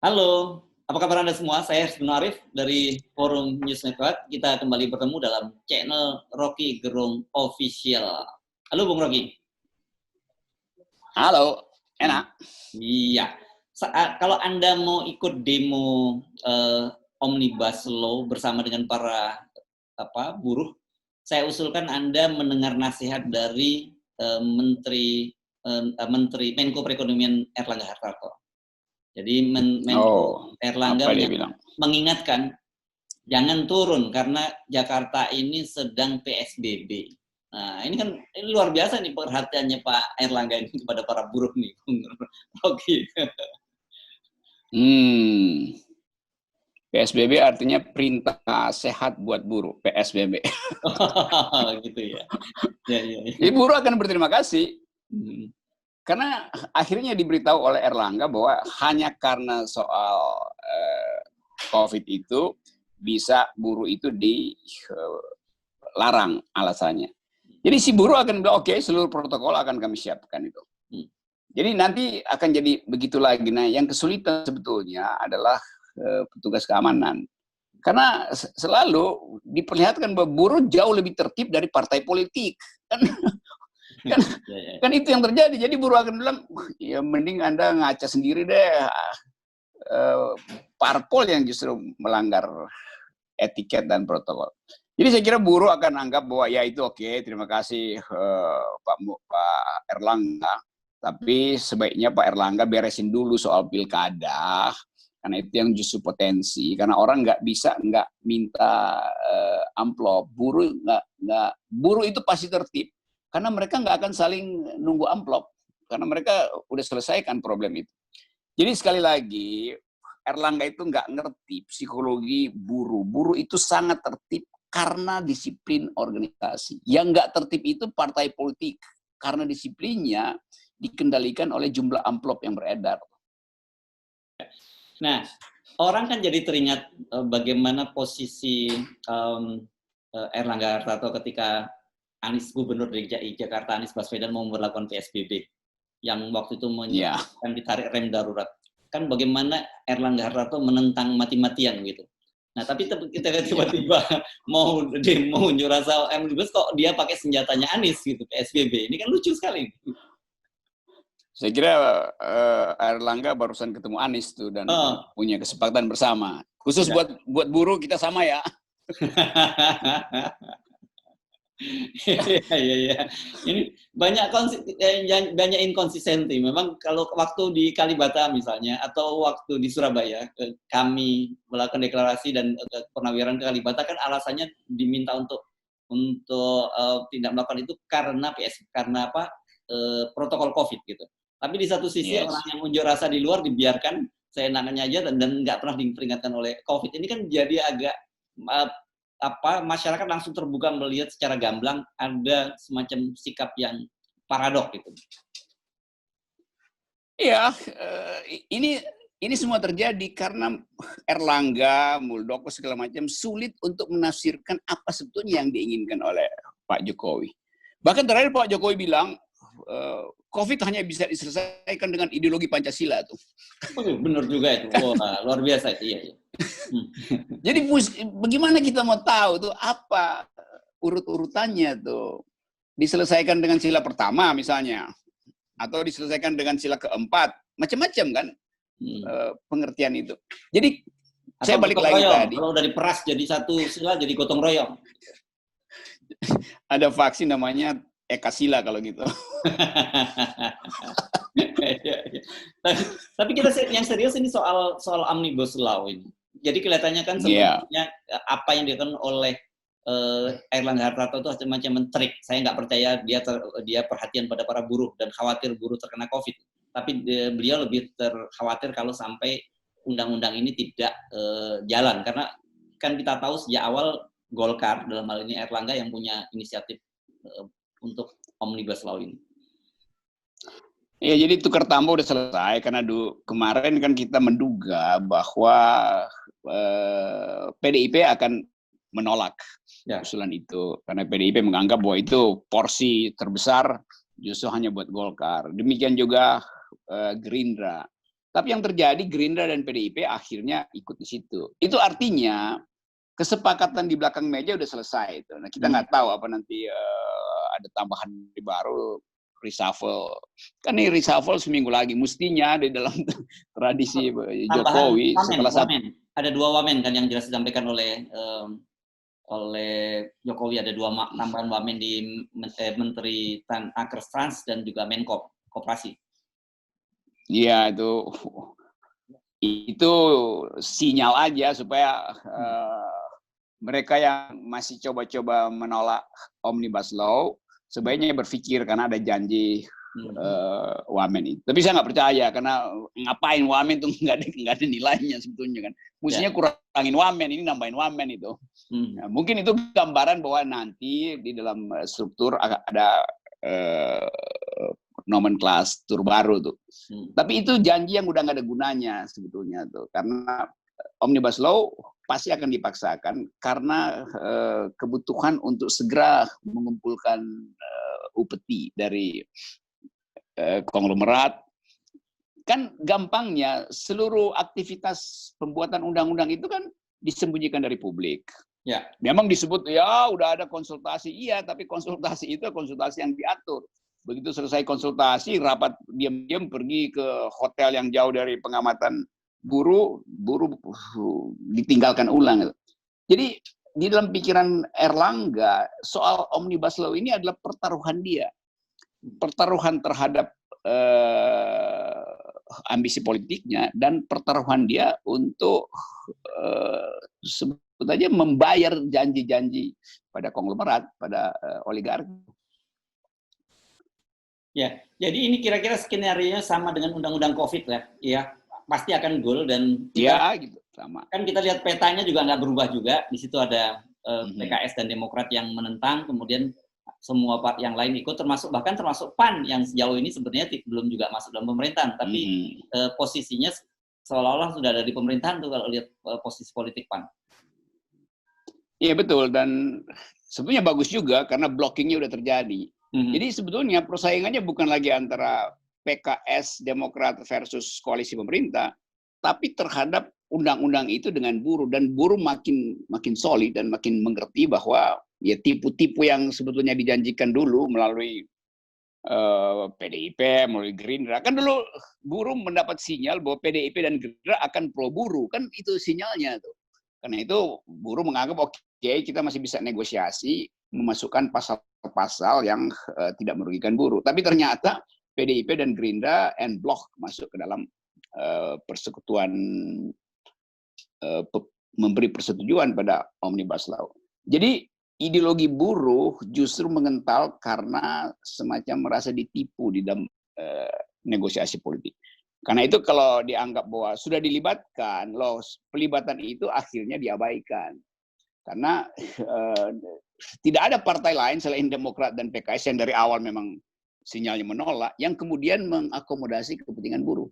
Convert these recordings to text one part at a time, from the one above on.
Halo, apa kabar Anda semua? Saya Rizky Arif dari Forum News Network. Kita kembali bertemu dalam channel Rocky Gerung Official. Halo Bung Rocky. Halo, enak. Iya. Kalau Anda mau ikut demo Omnibus Law bersama dengan para buruh, saya usulkan Anda mendengar nasihat dari Menteri Menko Perekonomian Erlangga Hartarto. Jadi Menko Erlangga mengingatkan jangan turun karena Jakarta ini sedang PSBB. Nah, ini kan luar biasa nih perhatiannya Pak Erlangga ini kepada para buruh nih. Oke. PSBB artinya perintah sehat buat buruh, PSBB. Oh, gitu ya. Ya. Jadi buruh akan berterima kasih. Karena akhirnya diberitahu oleh Erlangga bahwa hanya karena soal COVID itu bisa buruh itu dilarang alasannya. Jadi si buruh akan bilang oke, seluruh protokol akan kami siapkan itu. Jadi nanti akan jadi begitu lagi. Nah, yang kesulitan sebetulnya adalah petugas keamanan. Karena selalu diperlihatkan bahwa buruh jauh lebih tertib dari partai politik. Kan itu yang terjadi. Jadi buruh akan bilang, ya mending Anda ngaca sendiri deh. Parpol yang justru melanggar etiket dan protokol. Jadi saya kira buruh akan anggap bahwa ya itu oke, terima kasih Pak Erlangga. Tapi sebaiknya Pak Erlangga beresin dulu soal pilkada, karena itu yang justru potensi. Karena orang nggak minta amplop. Buruh itu pasti tertib, karena mereka nggak akan saling nunggu amplop, karena mereka udah selesaikan problem itu. Jadi sekali lagi, Erlangga itu nggak ngerti psikologi buruh. Buruh itu sangat tertib karena disiplin organisasi. Yang nggak tertib itu partai politik, karena disiplinnya dikendalikan oleh jumlah amplop yang beredar. Nah, orang kan jadi teringat bagaimana posisi Erlangga Hartarto ketika Gubernur DKI Jakarta Anies Baswedan mau memperlakukan PSBB yang waktu itu menyebutkan ditarik rem darurat. Kan bagaimana Erlangga Hartarto menentang mati-matian gitu. Nah, tapi kita tiba-tiba mau demo unjuk rasa Omnibus kok dia pakai senjatanya Anies gitu, PSBB. Ini kan lucu sekali. Saya kira Erlangga barusan ketemu Anies tuh dan punya kesepakatan bersama. Khusus buat buruh kita sama ya. Iya. Ini banyak inkonsistensi. Memang kalau waktu di Kalibata misalnya atau waktu di Surabaya kami melakukan deklarasi dan pernawiran ke Kalibata kan alasannya diminta untuk tidak melakukan itu karena protokol COVID gitu. Tapi di satu sisi orang yang unjuk rasa di luar dibiarkan seenaknya aja dan nggak pernah diperingatkan oleh COVID. Ini kan jadi agak masyarakat langsung terbuka melihat secara gamblang ada semacam sikap yang paradok gitu. Iya, ini semua terjadi karena Erlangga, Muldoko segala macam sulit untuk menafsirkan apa sebetulnya yang diinginkan oleh Pak Jokowi. Bahkan terakhir Pak Jokowi bilang COVID hanya bisa diselesaikan dengan ideologi Pancasila tuh. Benar juga itu. Wah, luar biasa itu, iya. Jadi bagaimana kita mau tahu tuh apa urut-urutannya tuh? Diselesaikan dengan sila pertama misalnya, atau diselesaikan dengan sila keempat, macam-macam kan pengertian itu. Jadi atau saya balik lagi tadi. Kalau dari peras jadi satu sila jadi gotong royong. Ada vaksin namanya Ekasila kalau gitu. Tapi kita yang serius ini soal Omnibus Law ini. Jadi kelihatannya kan sebenarnya apa yang dilakukan oleh Erlangga Hartarto itu macam mentrik. Saya nggak percaya dia perhatian pada para buruh dan khawatir buruh terkena COVID. Tapi beliau lebih khawatir kalau sampai undang-undang ini tidak jalan. Karena kan kita tahu sejak awal Golkar, dalam hal ini Erlangga yang punya inisiatif untuk Omnibus Law ini. Ya, jadi tukar tambah udah selesai karena kemarin kan kita menduga bahwa PDIP akan menolak usulan itu karena PDIP menganggap bahwa itu porsi terbesar justru hanya buat Golkar. Demikian juga Gerindra. Tapi yang terjadi Gerindra dan PDIP akhirnya ikut di situ. Itu artinya kesepakatan di belakang meja udah selesai itu. Nah, kita nggak tahu apa nanti ada tambahan baru, reshuffle. Kan ini reshuffle seminggu lagi, mestinya di dalam tradisi Jokowi setelah wamen. Ada 2 wamen kan yang jelas disampaikan oleh Jokowi, ada 2 tambahan wamen di Menteri Trans dan juga Menko Koperasi. Iya, itu sinyal aja supaya mereka yang masih coba-coba menolak Omnibus Law sebaiknya berpikir, karena ada janji wamen itu. Tapi saya nggak percaya, karena ngapain wamen itu nggak ada nilainya sebetulnya kan. Mestinya kurangin wamen, ini nambahin wamen itu. Nah, mungkin itu gambaran bahwa nanti di dalam struktur ada nomenklatur baru tuh. Tapi itu janji yang udah nggak ada gunanya sebetulnya tuh, karena Omnibus Law pasti akan dipaksakan karena kebutuhan untuk segera mengumpulkan upeti dari konglomerat. Kan gampangnya seluruh aktivitas pembuatan undang-undang itu kan disembunyikan dari publik. Ya. Memang disebut ya udah ada konsultasi, iya, tapi konsultasi itu konsultasi yang diatur. Begitu selesai konsultasi, rapat diam-diam pergi ke hotel yang jauh dari pengamatan buruh ditinggalkan ulang. Jadi di dalam pikiran Erlangga soal Omnibus Law ini adalah pertaruhan dia, pertaruhan terhadap ambisi politiknya dan pertaruhan dia untuk sebut aja membayar janji-janji pada konglomerat, pada oligarki. Ya, jadi ini kira-kira skenario sama dengan undang-undang COVID ya, ya pasti akan goal dan kita, ya, gitu, sama. Kan kita lihat petanya juga nggak berubah juga, di situ ada PKS dan Demokrat yang menentang, kemudian semua yang lain ikut, bahkan termasuk PAN yang sejauh ini sebenarnya belum juga masuk dalam pemerintahan, tapi posisinya seolah-olah sudah ada di pemerintahan tuh kalau lihat posisi politik PAN. Iya betul, dan sebetulnya bagus juga karena blockingnya udah terjadi. Jadi sebetulnya persaingannya bukan lagi antara PKS, Demokrat versus koalisi pemerintah, tapi terhadap undang-undang itu dengan buruh, dan buruh makin solid dan makin mengerti bahwa ya tipu-tipu yang sebetulnya dijanjikan dulu melalui PDIP, melalui Gerindra. Kan dulu buruh mendapat sinyal bahwa PDIP dan Gerindra akan pro buruh, kan itu sinyalnya tuh. Karena itu buruh menganggap oke, kita masih bisa negosiasi, memasukkan pasal-pasal yang tidak merugikan buruh. Tapi ternyata PDIP dan Gerindra en bloc masuk ke dalam persekutuan, memberi persetujuan pada Omnibus Law. Jadi ideologi buruh justru mengental karena semacam merasa ditipu di dalam negosiasi politik. Karena itu kalau dianggap bahwa sudah dilibatkan, loh pelibatan itu akhirnya diabaikan. Karena tidak ada partai lain selain Demokrat dan PKS yang dari awal memang sinyalnya menolak, yang kemudian mengakomodasi kepentingan buruh.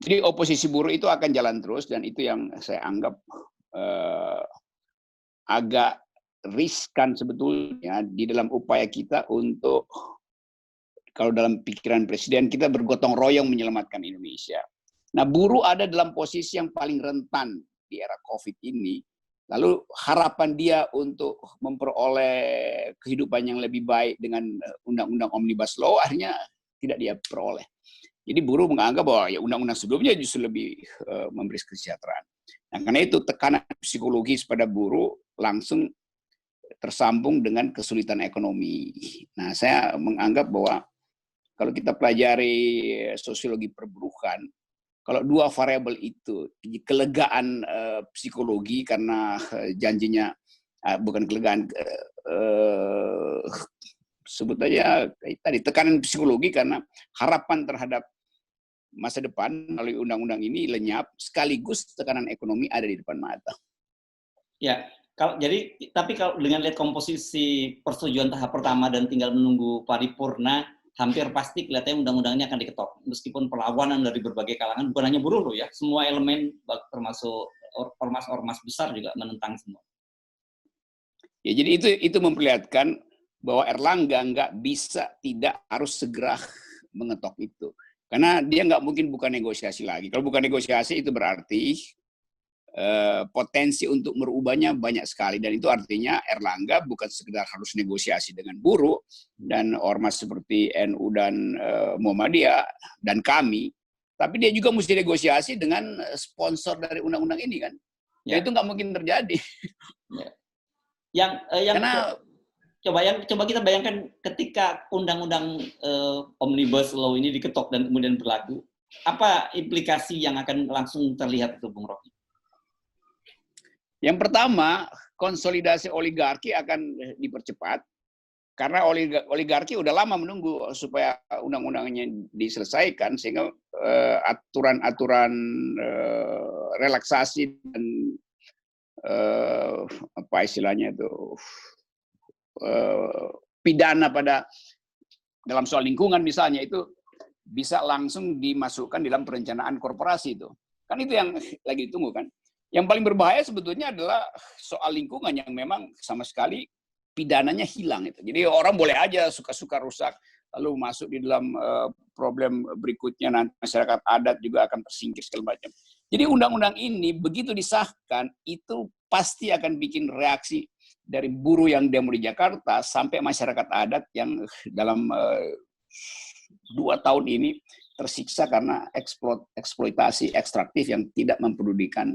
Jadi oposisi buruh itu akan jalan terus, dan itu yang saya anggap agak riskan sebetulnya di dalam upaya kita untuk, kalau dalam pikiran Presiden, kita bergotong royong menyelamatkan Indonesia. Nah, buruh ada dalam posisi yang paling rentan di era COVID ini. Lalu harapan dia untuk memperoleh kehidupan yang lebih baik dengan undang-undang Omnibus Law akhirnya tidak dia peroleh. Jadi buruh menganggap bahwa ya undang-undang sebelumnya justru lebih memberi kesejahteraan. Nah, karena itu tekanan psikologis pada buruh langsung tersambung dengan kesulitan ekonomi. Nah, saya menganggap bahwa kalau kita pelajari sosiologi perburuhan, kalau dua variabel itu, kelegaan psikologi karena janjinya, bukan kelegaan, sebut aja tadi tekanan psikologi karena harapan terhadap masa depan melalui undang-undang ini lenyap, sekaligus tekanan ekonomi ada di depan mata. Ya, tapi kalau dengan lihat komposisi persetujuan tahap pertama dan tinggal menunggu paripurna, hampir pasti kelihatannya undang-undangnya akan diketok. Meskipun perlawanan dari berbagai kalangan, bukan hanya buruh loh ya, semua elemen termasuk ormas-ormas besar juga menentang semua. Ya, jadi itu memperlihatkan bahwa Erlangga nggak bisa, tidak harus segera mengetok itu. Karena dia nggak mungkin buka negosiasi lagi. Kalau bukan negosiasi itu berarti potensi untuk merubahnya banyak sekali, dan itu artinya Erlangga bukan sekedar harus negosiasi dengan buruh dan ormas seperti NU dan Muhammadiyah dan kami, tapi dia juga mesti negosiasi dengan sponsor dari undang-undang ini kan. Ya. Itu nggak mungkin terjadi. Ya. Yang karena coba kita bayangkan ketika undang-undang Omnibus Law ini diketok dan kemudian berlaku, apa implikasi yang akan langsung terlihat itu, Bung Rocky? Yang pertama, konsolidasi oligarki akan dipercepat, karena oligarki udah lama menunggu supaya undang-undangnya diselesaikan, sehingga aturan-aturan relaksasi dan apa istilahnya itu pidana pada dalam soal lingkungan misalnya, itu bisa langsung dimasukkan dalam perencanaan korporasi itu. Kan itu yang lagi ditunggu kan. Yang paling berbahaya sebetulnya adalah soal lingkungan yang memang sama sekali pidananya hilang itu. Jadi orang boleh aja suka-suka rusak, lalu masuk di dalam problem berikutnya, nanti masyarakat adat juga akan tersingkir segala macam. Jadi undang-undang ini begitu disahkan itu pasti akan bikin reaksi dari buruh yang demo di Jakarta sampai masyarakat adat yang dalam 2 tahun ini tersiksa karena eksploitasi ekstraktif yang tidak mempedulikan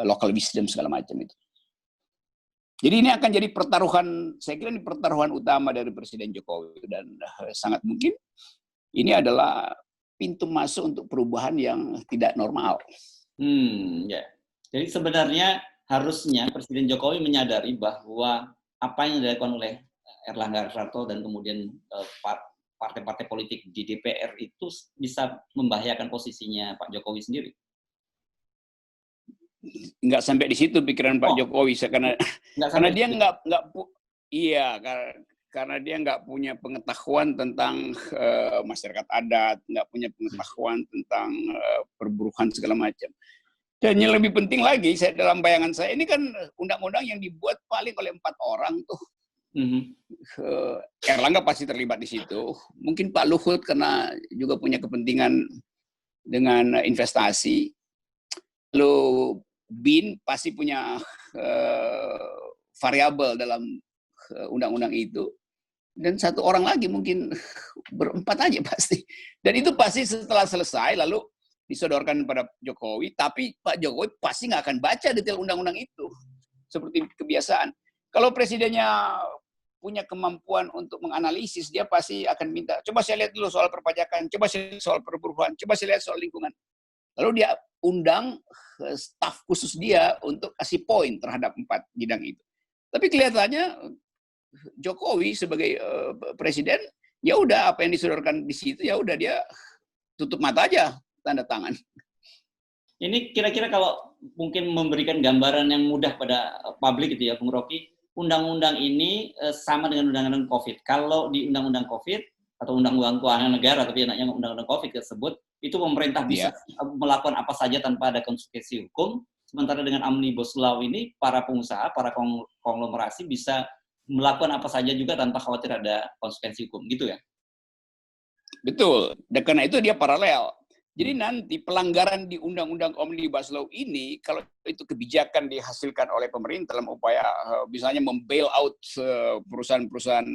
local wisdom segala macam itu. Jadi ini akan jadi pertaruhan, saya kira ini pertaruhan utama dari Presiden Jokowi, dan sangat mungkin ini adalah pintu masuk untuk perubahan yang tidak normal. Ya. Jadi sebenarnya harusnya Presiden Jokowi menyadari bahwa apa yang dilakukan oleh Erlangga Hartarto dan kemudian partai-partai politik di DPR itu bisa membahayakan posisinya Pak Jokowi sendiri. Nggak sampai di situ pikiran Pak Jokowi, karena dia karena dia nggak punya pengetahuan tentang masyarakat adat, nggak punya pengetahuan tentang perburuhan segala macam. Dan yang lebih penting lagi, dalam bayangan saya ini kan undang-undang yang dibuat paling oleh 4 orang tuh. Erlangga pasti terlibat di situ. Mungkin Pak Luhut karena juga punya kepentingan dengan investasi. Lalu BIN pasti punya variabel dalam undang-undang itu, dan 1 orang lagi mungkin berempat aja pasti, dan itu pasti setelah selesai lalu disodorkan pada Jokowi, tapi Pak Jokowi pasti nggak akan baca detail undang-undang itu seperti kebiasaan. Kalau presidennya punya kemampuan untuk menganalisis, dia pasti akan minta, coba saya lihat dulu soal perpajakan, coba saya lihat soal perburuhan, coba saya lihat soal lingkungan. Lalu dia undang staf khusus dia untuk kasih poin terhadap 4 bidang itu. Tapi kelihatannya Jokowi sebagai presiden, ya udah apa yang disodorkan di situ, ya udah dia tutup mata aja, tanda tangan. Ini kira-kira kalau mungkin memberikan gambaran yang mudah pada publik gitu ya, Bung Rocky, undang-undang ini sama dengan undang-undang COVID. Kalau di undang-undang COVID atau undang-undang keuangan negara, tapi anaknya undang-undang COVID tersebut, itu pemerintah bisa melakukan apa saja tanpa ada konsekuensi hukum. Sementara dengan Omnibus Law ini, para pengusaha, para konglomerasi bisa melakukan apa saja juga tanpa khawatir ada konsekuensi hukum, gitu ya? Betul, dan karena itu dia paralel. Jadi nanti pelanggaran di Undang-Undang Omnibus Law ini, kalau itu kebijakan dihasilkan oleh pemerintah dalam upaya misalnya membail out perusahaan-perusahaan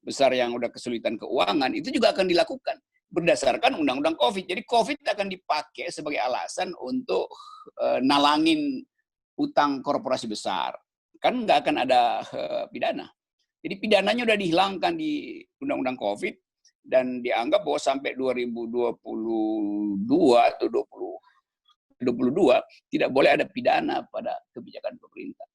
besar yang udah kesulitan keuangan, itu juga akan dilakukan berdasarkan Undang-Undang COVID. Jadi COVID akan dipakai sebagai alasan untuk nalangin utang korporasi besar. Kan nggak akan ada pidana. Jadi pidananya udah dihilangkan di Undang-Undang COVID, dan dianggap bahwa sampai 2022 atau 2022 tidak boleh ada pidana pada kebijakan pemerintah.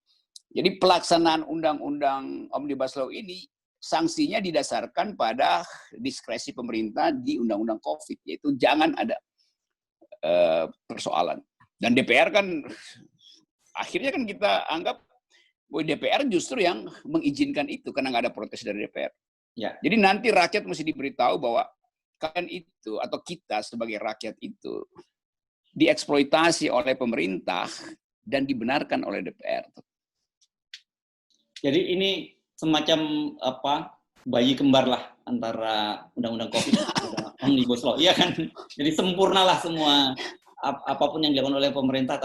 Jadi pelaksanaan Undang-Undang Omnibus Law ini sanksinya didasarkan pada diskresi pemerintah di Undang-Undang COVID, yaitu jangan ada persoalan. Dan DPR kan akhirnya kan kita anggap bahwa DPR justru yang mengizinkan itu karena nggak ada protes dari DPR. Ya. Jadi nanti rakyat mesti diberitahu bahwa kalian itu atau kita sebagai rakyat itu dieksploitasi oleh pemerintah dan dibenarkan oleh DPR. Jadi ini semacam apa bayi kembar lah antara undang-undang COVID dan Omnibus Law. Iya kan? Jadi sempurnalah semua apapun yang dilakukan oleh pemerintah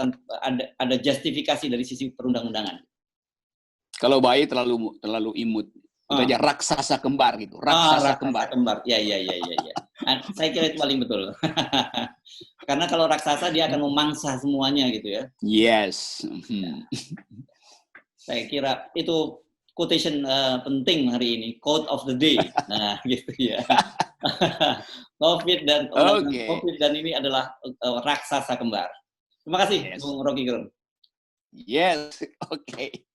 ada justifikasi dari sisi perundang-undangan. Kalau bayi terlalu imut. Itu aja raksasa kembar gitu. Raksasa kembar. Ya. Saya kira itu paling betul. Karena kalau raksasa dia akan memangsa semuanya gitu ya. Yes. Saya kira itu quotation penting hari ini, quote of the day. Nah, gitu ya. COVID dan ini adalah raksasa kembar. Terima kasih, Bung Rocky Gerung. Yes, oke.